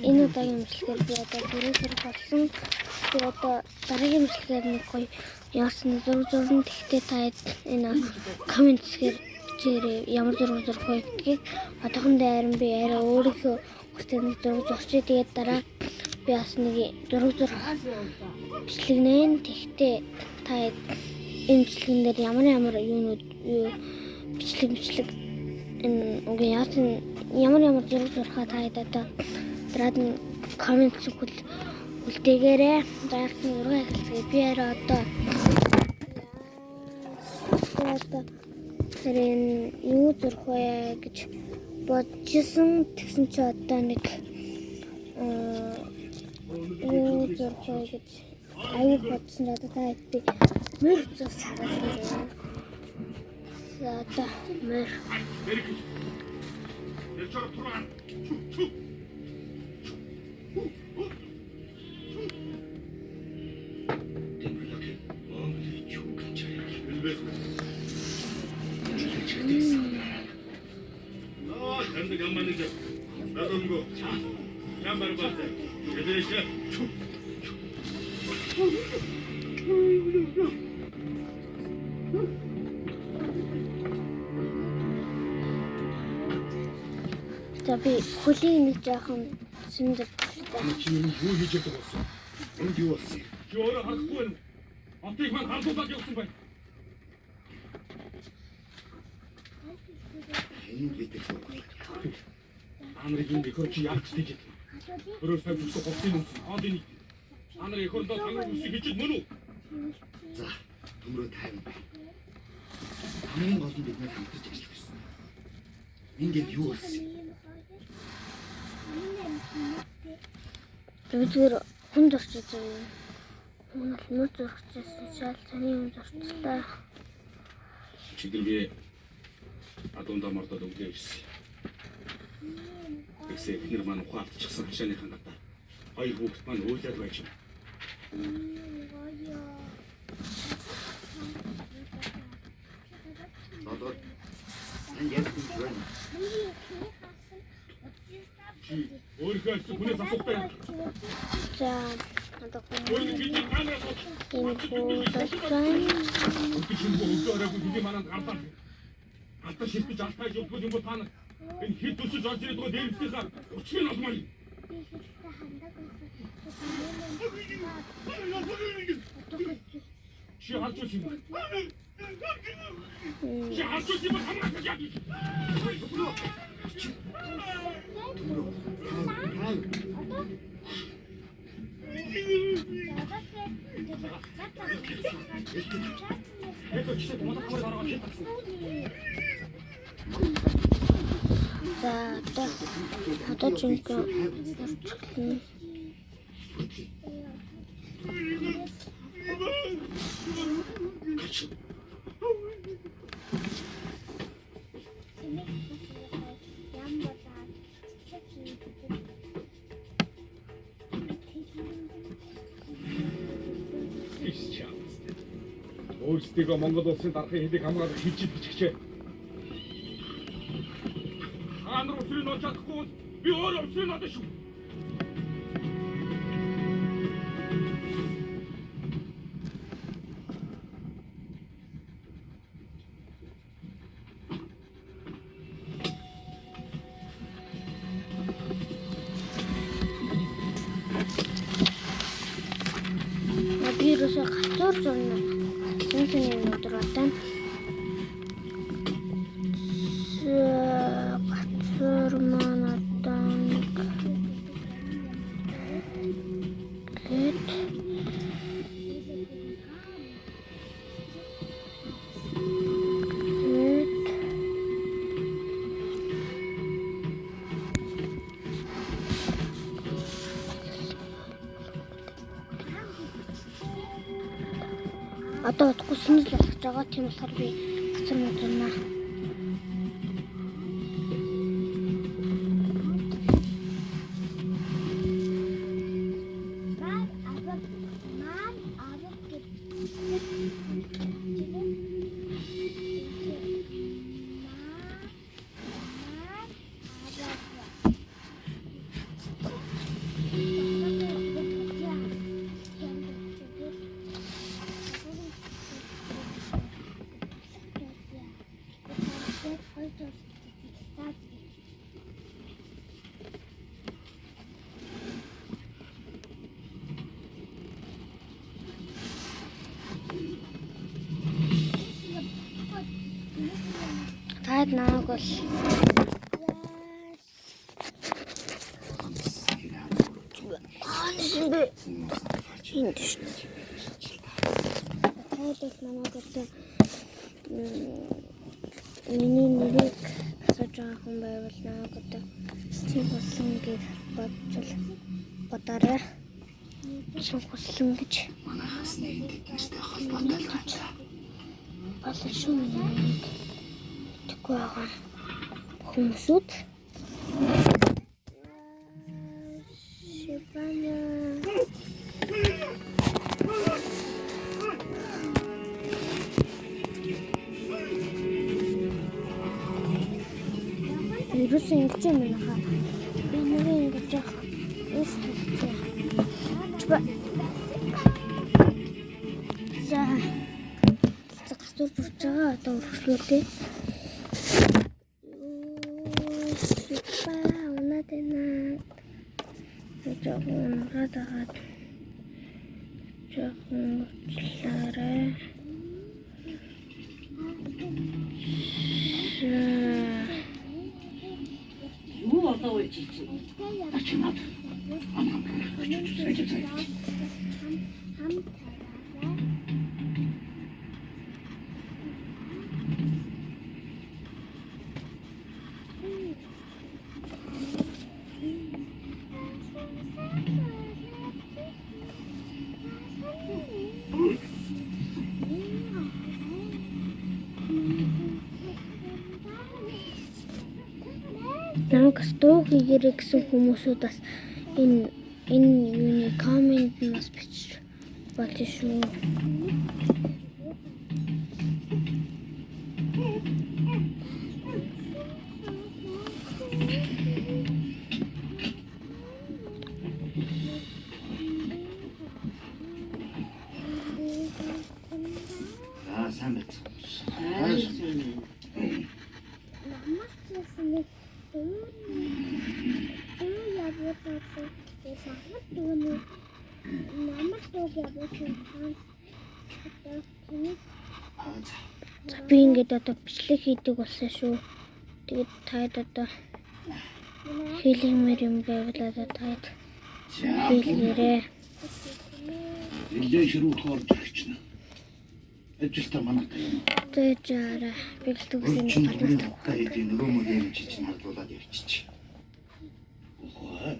Энэ удаагийн имжлэгээр би одоо бүрээр болсон. Би одоо дараагийн имжлэгээр нэг гоё яасан зураг тэгтээ та энэ коммент хийгээрэй ямар зураг зурх вэ гэдгийг. Одоохондоо харин би арай өөрийнхөө хүстэй нэг зураг зурчих. Тэгээд дараа би бас нэг зураг зурх бичлэгнээ. Тэгтээ та энэ бичлэгэн дээр ямар юунууд бичлэг энэ үгүй яасан ямар зураг зурхаа та одоо дараад нь коммент үлдээгээрэй. Дараад нь зураг хэлцгээе. Би арай одоо тэрэн юу зурх вэ гэж бодчихсон. Тэгсэн чи одоо нэг юу зурх вэ гэж аюул бодсон. Одоо та би мөр зурх хараад за одоо мөр за би хөлийн нэг жоохон сүндэг чи юу хийж байгаа болсон? Энд юу болсон? Чи өөрөө харахгүй байна. Отыг маань хардуулаад явсан байна. Энэ гэдэг юу? Анрын дэх чи яаж тийж дээ? Өөрөөс нь бүсгүй хоцсон юм. Аад энэ анрын хөрдөө тангар үсэг хийж мөн үү? За, төмрөө тайван бай. Хамгийн гол нь бид нар хамтарч ажиллах гэсэн. Ингээд юу болсон? зүгээр хүн зурчих юм. Мөр зурчихсан шал таны юм зурчлаа. Чигэр би адундаа мордод өгдөөс. Тэгсээ эхнэр маань ухаалтчихсан хашааныхан гадаа. Хоёр хүүхэд маань уйлаад байж байна. Одоо энэ яг тийм байна. Өөрийнхөө хүнээс асуухгүй. За одоо Өөрийн бидний камераас энэ бүгд манад гартаа. Алтаа шилтэж алтайж өгдөг юм бол та энэ хэд төсөж орж ирээд байгаа дээрснээс 30 минут олмоо. Чи хаач юм. Чи хаач юм хамаагүй яа. за одоо жинхэнэ өөрсдөө Монгол улсын дарахын хэлийг хамгаалах хичээл бичгчээ. Хаан руу өсрийн олж чадахгүй би өөрөө өсрийн олж шүү. Вирусыг хацуур зурна. Сэнсэний өдрөдөн хацуур манатан гэт одоо утгагүй шинэл болгож байгаа. Тийм болохоор би хацар мэдэрнэ. намайг бол Ханшинбэ энд шүү. Тайлбар намайг одоо миний нэрийг асууж байгаа хүн байвал намайг одоо чи болсон гэж бодоорой. Чи болсон гэж Манайхаас нэг тэднэртэй холбоотой байна. болон шүү. Тэгэхгүй байгаа хүмүүсүүд Шибана Юусэн ингэж юм нахаа. Би нэг ингэж яах. Үстэй. За. Гацуур зурж байгаа одоо өргөжлүүлээ. Шипа унадэна. Жаахан радаад. Жаахан учлаарай. Юу болоо вэ чи? Ачимад. Аман гэж Намайг дуу хийгэрэй гэсэн хүмүүсүүд бас энэ юуны комент нас бичиж болно шүү. сайн байна. За би ингээд одоо бичлэг хийдэг болсон шүү. Тэгээд таад одоо хэлмээр юм байвал одоо таад хэлгээрэй. Нэлээд ширүүх орж ирчихнэ. Ажилтаа манайтай юм. Тэжээрэ бичлэгсэн Та хэдийн нөгөө мөлийн чинь хадуулаад явчих. Охоо.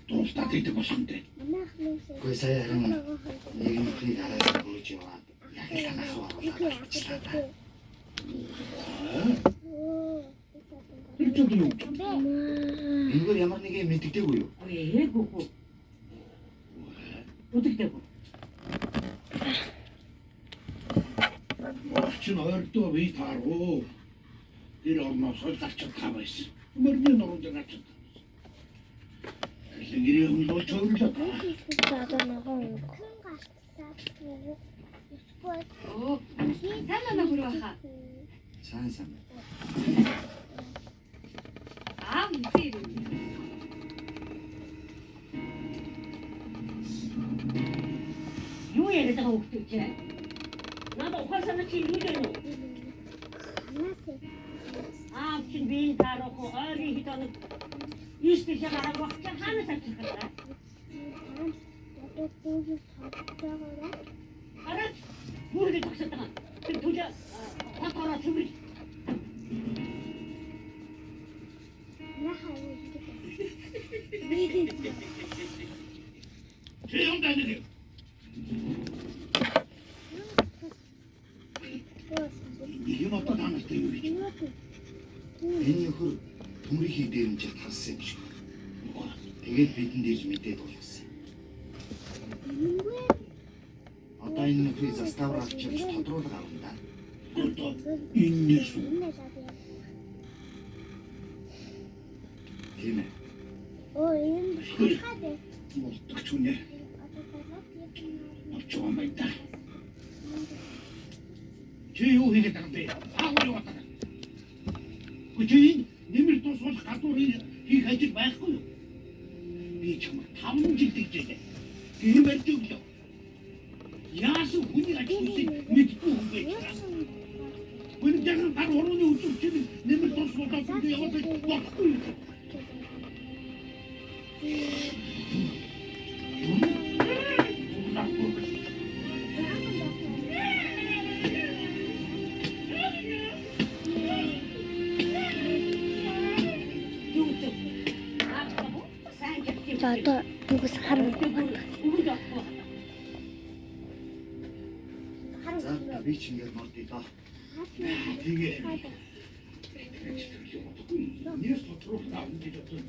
Дуустаад идэх болохонтэй. Гүй сая харин нэг нүхийг хараад хөөж яваад яг л танаас оруулаад авчихлаа. Энэ ямар нэг юм мэддэггүй юу? Ээгүй. Үдэгдэггүй. Орчин ойрдоо бий тааруу. Тэр орноос гарч чадхаа байсан. Мөрний нуруунд гарч чадсан. Гэрээ хөлөө чөрлөө. За одоо нөгөө Оо. Сайн хүрээ хаа. Сайн. Үгүй. Юу яриад байгаа хөлтөж чинь? Надад ухаасаа чи юу гэнэ? Чин би тарах ойрын хитоног ийштэй гараад багч хаанаас авчих вэ? Араа бүргээ тогсоод байгаа. Тэр түлэ хатараа чүмэр. Тэм дэне. Ийм одоо танартай юу гэж? Энэ нөхөр төмрийнхийг дээрэмжил талсан юм шиг. Тэгээд бидэнд ирж мэдээд болгосон. Одоо энэ нөхрийг заставаар авчирч тодруулах авна да. Энэ шүү. Тийм ээ. энэ хахад Болтогч үнэ. Авчгаа майда. Чи юу хийгээд байгаа юм бэ? Аавар яваад байгаа. Үгүй нэмэр тусвал гадуурын хийх ажил байхгүй юу? Би чамд 5 жил дэгжээ. Тийм барьж өглөө. Яасан хүний ажлыг мэдгүй хүн байж байгаа. Үнэн дээр гар орооны үзүүлчид нэмэр тусгуудаа бүгд яваад болохгүй. За одоо нүгээс харна. За би ч ингэж мордъё даа. Тэгээ. Нийс тотрох таа гэж бодсон.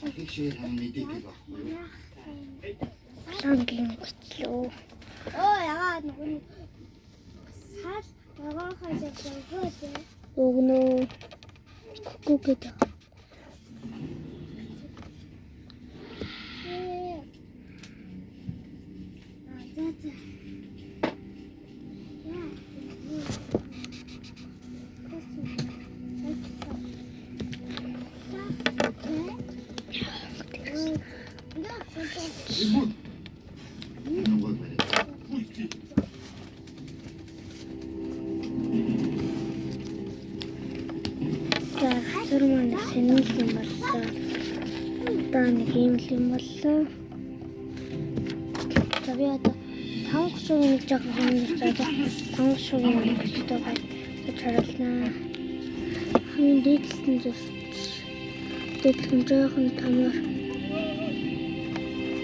Ахишээ хам мэдээ байхгүй. Ангийн готлоо. ягаад нөгөө сал яваахаа яваа. Өгнөө. Гүгэд. Игүүн. За зөв маань сэнэл юм боллоо. Одоо нэг юм л юм боллоо. За би одоо 5 шуг нэг жоохон хэмнэлцээ. 5 шуг нэг өчтөө гэж харуулнаа. Хамгийн дээдлэн зөвч. Дээдлэн жоохон тамар.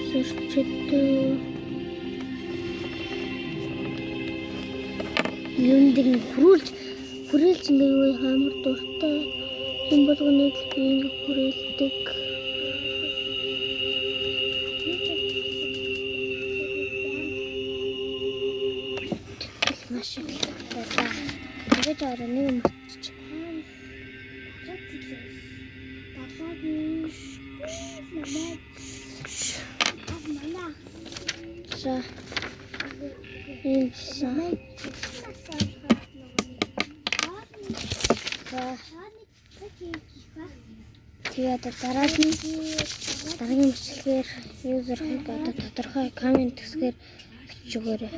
Сэрчэдээ. Юундыг хүрээлж ингээ юу хамар дуртай. Юм болгоны би ингээ хүрээлдэг. Маш их дуртай. Тэгэж ороо нэг юм утчих. За. Энэ сай. Тэгээд дараагийн бичлэгээр юзерхийг одоо тодорхой комент хэсгээр бичиж өгөөрэй.